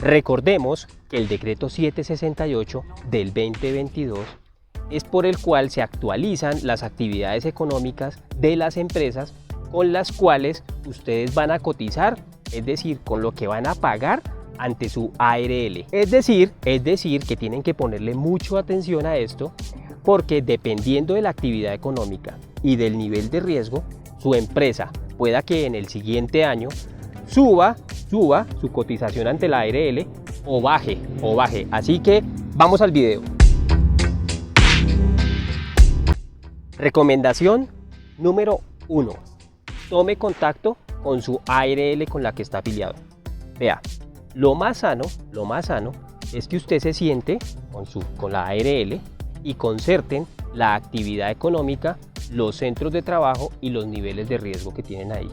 Recordemos que el decreto 768 del 2022 es por el cual se actualizan las actividades económicas de las empresas con las cuales ustedes van a cotizar, es decir, con lo que van a pagar ante su ARL. Es decir que tienen que ponerle mucha atención a esto, porque dependiendo de la actividad económica y del nivel de riesgo, su empresa pueda que en el siguiente año suba su cotización ante la ARL o baje. Así que vamos al video. Recomendación número 1. Tome contacto con su ARL con la que está afiliado. Vea, lo más sano es que usted se siente con la ARL y concerten la actividad económica, los centros de trabajo y los niveles de riesgo que tienen ahí.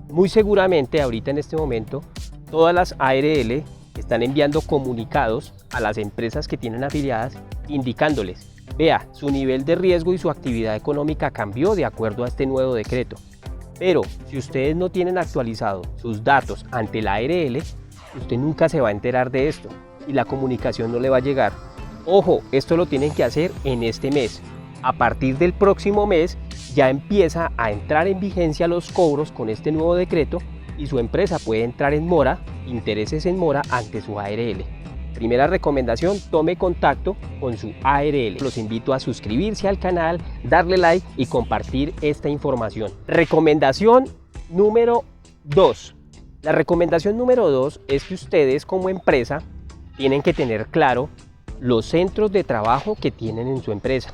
Muy seguramente ahorita en este momento todas las ARL están enviando comunicados a las empresas que tienen afiliadas indicándoles: vea, su nivel de riesgo y su actividad económica cambió de acuerdo a este nuevo decreto. Pero si ustedes no tienen actualizado sus datos ante la ARL, usted nunca se va a enterar de esto y la comunicación no le va a llegar. Ojo, esto lo tienen que hacer en este mes. A partir del próximo mes ya empieza a entrar en vigencia los cobros con este nuevo decreto y su empresa puede entrar en mora, intereses en mora ante su ARL. Primera recomendación, tome contacto con su ARL. Los invito a suscribirse al canal, darle like y compartir esta información. Recomendación número 2. La recomendación número 2 es que ustedes como empresa tienen que tener claro los centros de trabajo que tienen en su empresa.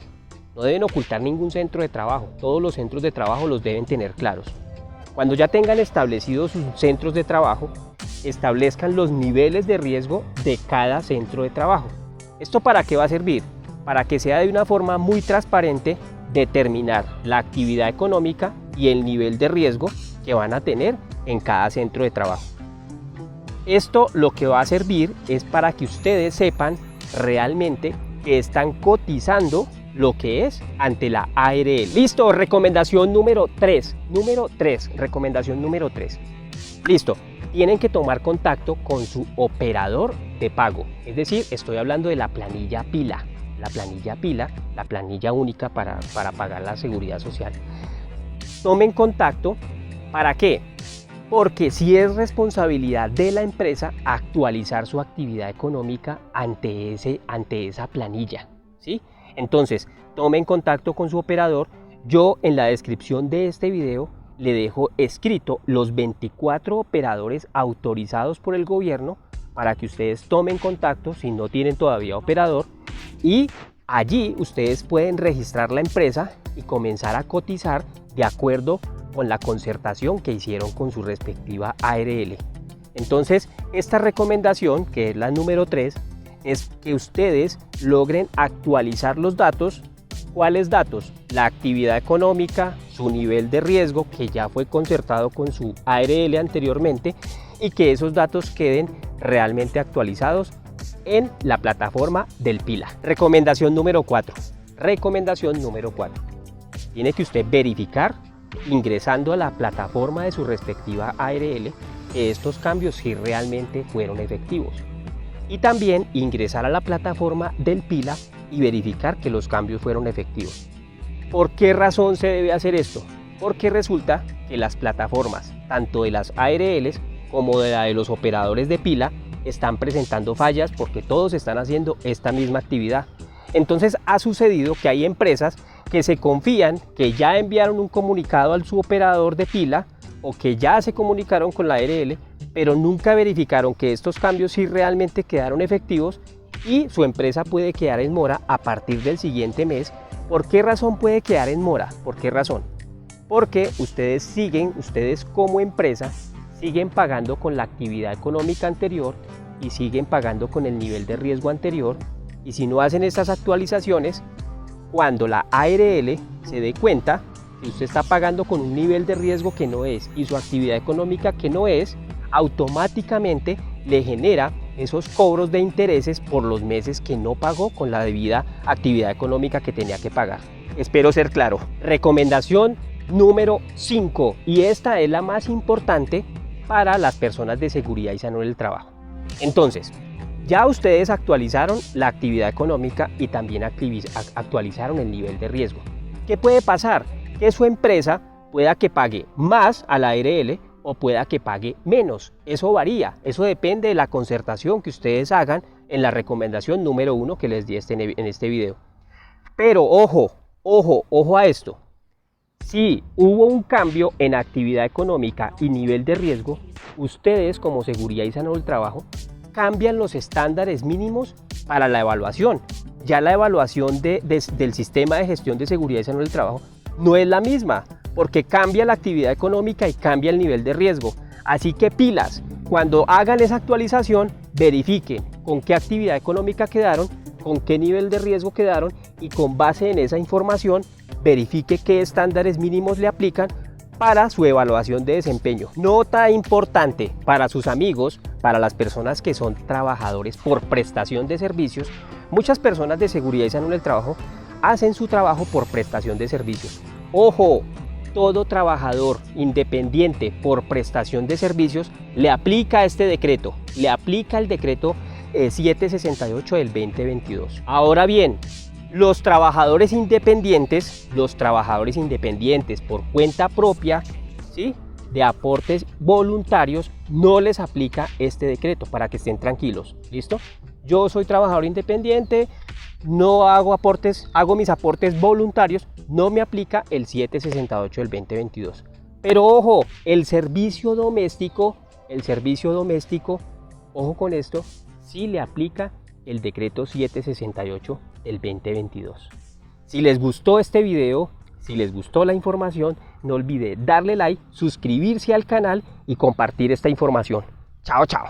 No deben ocultar ningún centro de trabajo, todos los centros de trabajo los deben tener claros. Cuando ya tengan establecidos sus centros de trabajo, establezcan los niveles de riesgo de cada centro de trabajo. ¿Esto para qué va a servir? Para que sea de una forma muy transparente determinar la actividad económica y el nivel de riesgo que van a tener en cada centro de trabajo. Esto lo que va a servir es para que ustedes sepan realmente que están cotizando lo que es ante la ARL. Listo, recomendación número 3. Recomendación número 3. Listo, tienen que tomar contacto con su operador de pago. Es decir, estoy hablando de la planilla PILA. La planilla única para pagar la seguridad social. Tomen contacto, ¿para qué? Porque sí es responsabilidad de la empresa actualizar su actividad económica ante esa planilla, ¿sí? Entonces, tomen contacto con su operador. Yo en la descripción de este video le dejo escrito los 24 operadores autorizados por el gobierno para que ustedes tomen contacto si no tienen todavía operador, y allí ustedes pueden registrar la empresa y comenzar a cotizar de acuerdo con la concertación que hicieron con su respectiva ARL. Entonces, esta recomendación, que es la número 3, es que ustedes logren actualizar los datos. ¿Cuáles datos? La actividad económica, su nivel de riesgo que ya fue concertado con su ARL anteriormente, y que esos datos queden realmente actualizados en la plataforma del PILA. Recomendación número 4. Tiene que usted verificar, ingresando a la plataforma de su respectiva ARL, que estos cambios sí realmente fueron efectivos. Y también ingresar a la plataforma del PILA y verificar que los cambios fueron efectivos. ¿Por qué razón se debe hacer esto? Porque resulta que las plataformas, tanto de las ARLs como de la de los operadores de PILA, están presentando fallas porque todos están haciendo esta misma actividad. Entonces ha sucedido que hay empresas que se confían que ya enviaron un comunicado al su operador de PILA o que ya se comunicaron con la ARL, pero nunca verificaron que estos cambios sí realmente quedaron efectivos, y su empresa puede quedar en mora a partir del siguiente mes. ¿Por qué razón puede quedar en mora? ¿Por qué razón? Porque ustedes como empresa siguen pagando con la actividad económica anterior y siguen pagando con el nivel de riesgo anterior, y si no hacen estas actualizaciones, cuando la ARL se dé cuenta que usted está pagando con un nivel de riesgo que no es y su actividad económica que no es, automáticamente le genera esos cobros de intereses por los meses que no pagó con la debida actividad económica que tenía que pagar. Espero ser claro. Recomendación número 5, y esta es la más importante para las personas de seguridad y salud en el trabajo. Entonces, ya ustedes actualizaron la actividad económica y también actualizaron el nivel de riesgo. ¿Qué puede pasar? Que su empresa pueda que pague más a la ARL o pueda que pague menos. Eso varía, eso depende de la concertación que ustedes hagan en la recomendación número 1 que les di en este video. Pero ojo a esto. Si hubo un cambio en actividad económica y nivel de riesgo, ustedes como Seguridad y Salud del Trabajo cambian los estándares mínimos para la evaluación. Ya la evaluación del sistema de gestión de seguridad y salud del trabajo no es la misma, porque cambia la actividad económica y cambia el nivel de riesgo. Así que pilas, cuando hagan esa actualización, verifiquen con qué actividad económica quedaron, con qué nivel de riesgo quedaron y con base en esa información, verifique qué estándares mínimos le aplican para su evaluación de desempeño. Nota importante para sus amigos, para las personas que son trabajadores por prestación de servicios. Muchas personas de seguridad y salud del trabajo hacen su trabajo por prestación de servicios. Ojo, todo trabajador independiente por prestación de servicios le aplica este decreto, le aplica el decreto 768 del 2022. Ahora bien, los trabajadores independientes por cuenta propia, ¿sí?, de aportes voluntarios, no les aplica este decreto, para que estén tranquilos. ¿Listo? Yo soy trabajador independiente, no hago aportes, hago mis aportes voluntarios, no me aplica el 768 del 2022. Pero ojo, el servicio doméstico, ojo con esto, sí le aplica el decreto 768 del 2022. Si les gustó este video, si les gustó la información, no olvide darle like, suscribirse al canal y compartir esta información. Chao, chao.